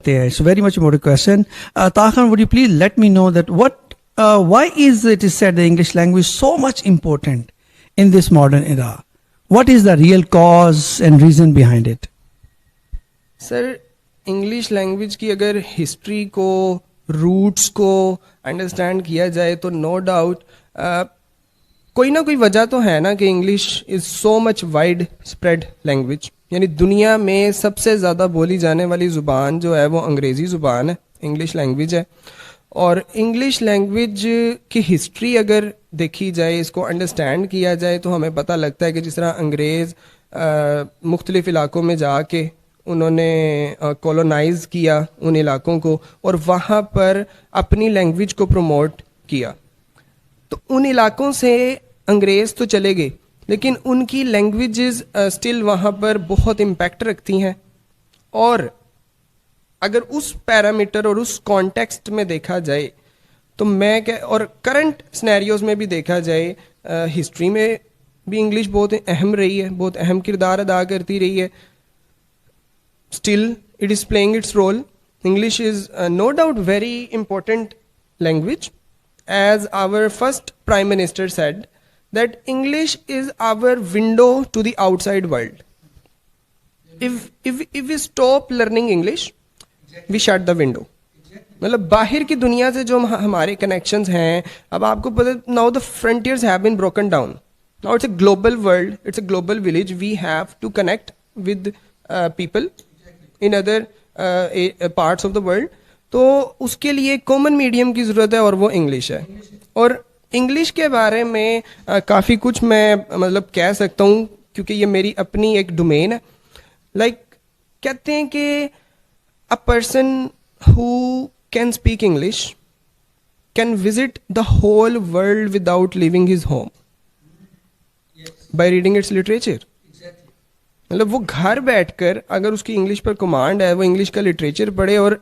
It's a very much important question. Tahan, would you please let me know that why is it is said the English language so much important in this modern era? What is the real cause and reason behind it? Sir, English language की अगर history को, roots को understand किया जाए तो no doubt कोई ना कोई वजह तो है ना कि English is so much wide spread language. यानी दुनिया में सबसे ज़्यादा बोली जाने वाली ज़ुबान जो है वो अंग्रेज़ी ज़ुबान है, इंग्लिश लैंग्वेज है। और इंग्लिश लैंग्वेज की हिस्ट्री अगर देखी जाए, इसको अंडरस्टैंड किया जाए तो हमें पता लगता है कि जिस तरह अंग्रेज़ मुख्तलिफ़ इलाकों में जाके उन्होंने कॉलोनाइज़ किया उन इलाकों को और वहाँ पर अपनी लैंग्वेज को प्रमोट किया, तो उन इलाकों से अंग्रेज़ तो चले गए लेकिन उनकी लैंग्वेजेस स्टिल वहाँ पर बहुत इम्पैक्ट रखती हैं। और अगर उस पैरामीटर और उस कॉन्टेक्स्ट में देखा जाए तो मैं क्या, और करंट सिनेरियोज में भी देखा जाए, हिस्ट्री में भी इंग्लिश बहुत अहम रही है, बहुत अहम किरदार अदा करती रही है। Still, it is playing its role. English is no doubt very important language. As our first Prime Minister said, that English is our window to the outside world. If we stop learning English, we shut the window. मतलब बाहर की दुनिया से जो हमारे connections हैं, अब आपको पता, now the frontiers have been broken down. Now it's a global world, it's a global village. We have to connect with people in other parts of the world. तो उसके लिए कॉमन मीडियम की ज़रूरत है और वो इंग्लिश है। और इंग्लिश के बारे में काफ़ी कुछ मैं मतलब कह सकता हूँ क्योंकि ये मेरी अपनी एक डोमेन है। लाइक कहते हैं कि a person who can speak English can visit the whole world without living his home by reading its literature. मतलब वो घर बैठकर अगर उसकी इंग्लिश पर कमांड है, वो इंग्लिश का लिटरेचर पढ़े और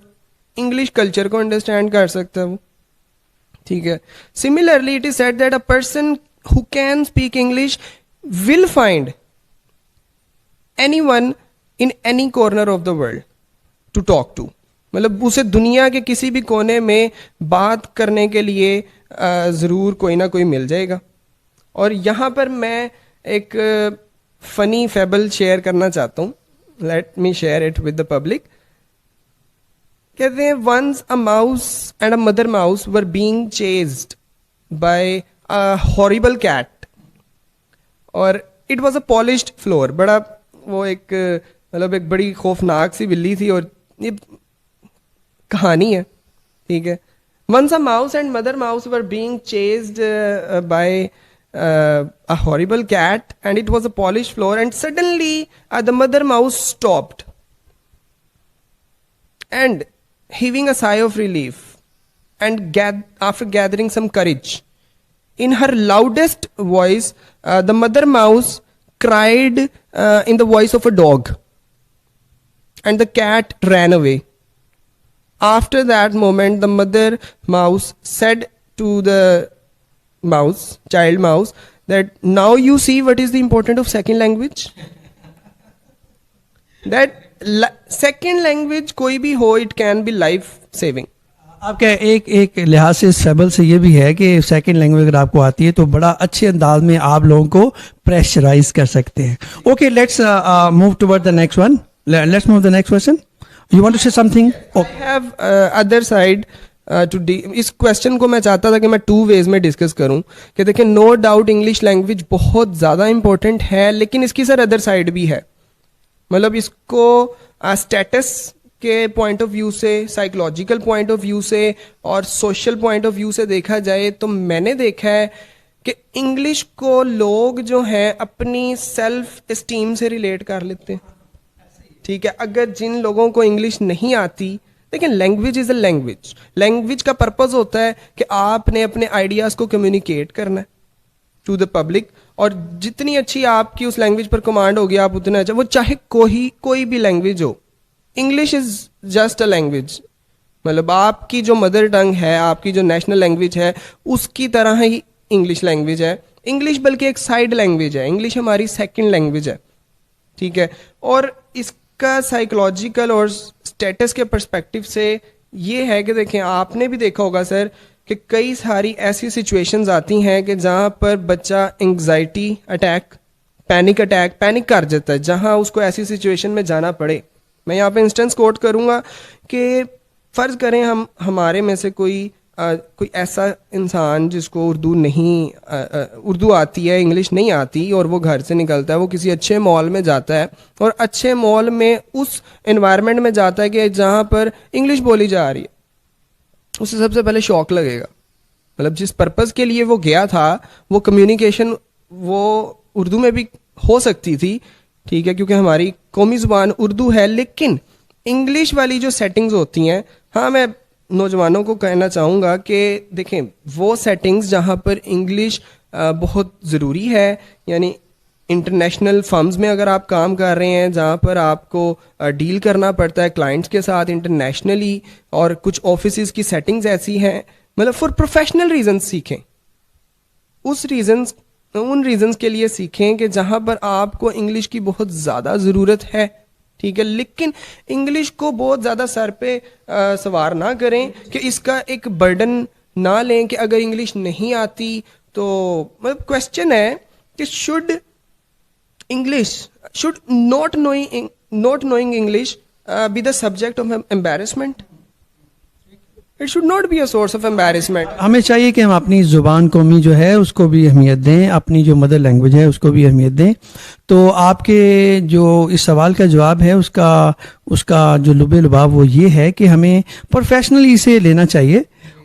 इंग्लिश कल्चर को अंडरस्टैंड कर सकता है वो, ठीक है। Similarly it is said that a person who can speak English will find anyone in any corner of the world to talk to. मतलब उसे दुनिया के किसी भी कोने में बात करने के लिए ज़रूर कोई ना कोई मिल जाएगा। और यहाँ पर मैं एक फनी फेबल शेयर करना चाहता हूँ। Let me share it with the public. कहते हैं once a mouse and a mother mouse were being chased by a horrible cat और it was a polished floor. बड़ा वो एक मतलब एक बड़ी खौफनाक सी बिल्ली थी और ये कहानी है, ठीक है। Once a mouse and mother mouse were being chased by a horrible cat and it was a polished floor and suddenly the mother mouse stopped and heaving a sigh of relief and after gathering some courage in her loudest voice the mother mouse cried in the voice of a dog and the cat ran away. After that moment the mother mouse said to the child mouse, that now you see what is the importance of second language. That second language कोई भी हो, it can be life saving. आपके एक लिहाज से fable से ये भी है कि सेकंड लैंग्वेज अगर आपको आती है तो बड़ा अच्छे अंदाज में आप लोगों को प्रेशराइज कर सकते हैं। Okay, let's move toward the next one. Let's move the next question. You want to say something? I have other side इस क्वेश्चन को मैं चाहता था कि मैं 2 वेज में डिस्कस करूं कि देखिए नो डाउट इंग्लिश लैंग्वेज बहुत ज़्यादा इंपॉर्टेंट है लेकिन इसकी सर अदर साइड भी है। मतलब इसको स्टेटस के पॉइंट ऑफ व्यू से, साइकोलॉजिकल पॉइंट ऑफ व्यू से और सोशल पॉइंट ऑफ व्यू से देखा जाए तो मैंने देखा है कि इंग्लिश को लोग जो हैं अपनी सेल्फ एस्टीम से रिलेट कर लेते हैं, ठीक है। अगर जिन लोगों को इंग्लिश नहीं आती, लेकिन language is a language, language का पर्पस होता है कि आपने अपने आइडियाज़ को कम्युनिकेट करना है टू द पब्लिक और जितनी अच्छी आपकी उस लैंग्वेज पर कमांड होगी आप उतना अच्छा, वो चाहे कोई भी लैंग्वेज हो। English is just a language, मतलब आपकी जो मदर टंग है, आपकी जो नेशनल लैंग्वेज है, उसकी तरह ही इंग्लिश लैंग्वेज है। इंग्लिश बल्कि एक साइड लैंग्वेज है, इंग्लिश हमारी सेकंड लैंग्वेज है, ठीक है। और इस इसका साइकोलॉजिकल और स्टेटस के पर्सपेक्टिव से ये है कि देखें, आपने भी देखा होगा सर कि कई सारी ऐसी सिचुएशंस आती हैं कि जहाँ पर बच्चा एंग्जाइटी अटैक, पैनिक कर जाता है, जहाँ उसको ऐसी सिचुएशन में जाना पड़े। मैं यहाँ पे इंस्टेंस कोट करूँगा कि फ़र्ज़ करें हमारे में से कोई ऐसा इंसान जिसको उर्दू आती है, इंग्लिश नहीं आती, और वो घर से निकलता है, वो किसी अच्छे मॉल में जाता है और अच्छे मॉल में उस एनवायरनमेंट में जाता है कि जहाँ पर इंग्लिश बोली जा रही है, उसे सबसे पहले शॉक लगेगा। मतलब जिस पर्पज़ के लिए वो गया था, वो कम्युनिकेशन वो उर्दू में भी हो सकती थी, ठीक है, क्योंकि हमारी कौमी ज़ुबान उर्दू है, लेकिन इंग्लिश वाली जो सेटिंग्स होती हैं, हाँ मैं नौजवानों को कहना चाहूँगा कि देखें, वो सेटिंग्स जहाँ पर इंग्लिश बहुत ज़रूरी है, यानी इंटरनेशनल फर्म्स में अगर आप काम कर रहे हैं जहाँ पर आपको डील करना पड़ता है क्लाइंट्स के साथ इंटरनेशनली, और कुछ ऑफिसेज की सेटिंग्स ऐसी हैं, मतलब फॉर प्रोफेशनल रीजंस सीखें, उन रीजंस के लिए सीखें कि जहाँ पर आपको इंग्लिश की बहुत ज़्यादा ज़रूरत है, ठीक है, लेकिन इंग्लिश को बहुत ज़्यादा सर पे सवार ना करें कि इसका एक बर्डन ना लें कि अगर इंग्लिश नहीं आती तो, मतलब क्वेश्चन है कि should not knowing English be the subject of embarrassment? It should not be a source of embarrassment. हमें चाहिए कि हम अपनी ज़ुबान कौमी जो है उसको भी अहमियत दें, अपनी जो मदर लैंग्वेज है उसको भी अहमियत दें। तो आपके जो इस सवाल का जवाब है उसका जो लुबे लुबाब वो ये है कि हमें प्रोफेशनली इसे लेना चाहिए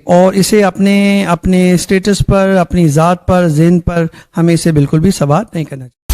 और इसे अपने स्टेटस पर, अपनी ज़ात पर, ज़िन पर हमें इसे बिल्कुल भी सवार नहीं करना चाहिए।